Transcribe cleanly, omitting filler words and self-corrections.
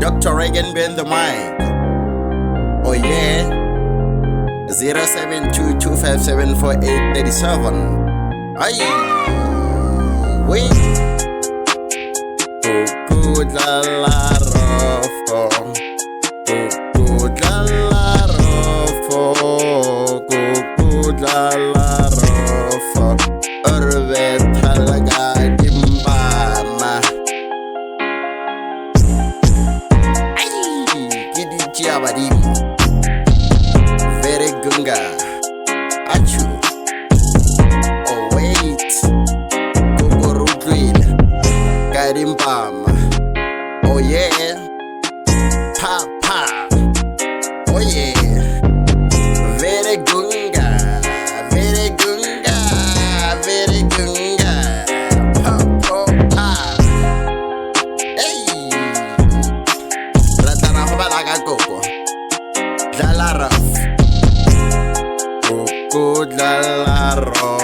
Dr. Reagan been the mic. Oh yeah. 0722574837. Aye. Wait. Good la la rofo. Good la la rofo. Good la la rofo. Urbe talaga dimbana. Gidi jiabadim. Very gunga. Achu. Oh wait. Kukurudwin. Gadimbama. Oh yeah. Pa. Oh yeah. Very gunga. Very gunga. Very gunga. Pa. Hey. Ratana hobalaga koko. Dala raf. Koko dala raf.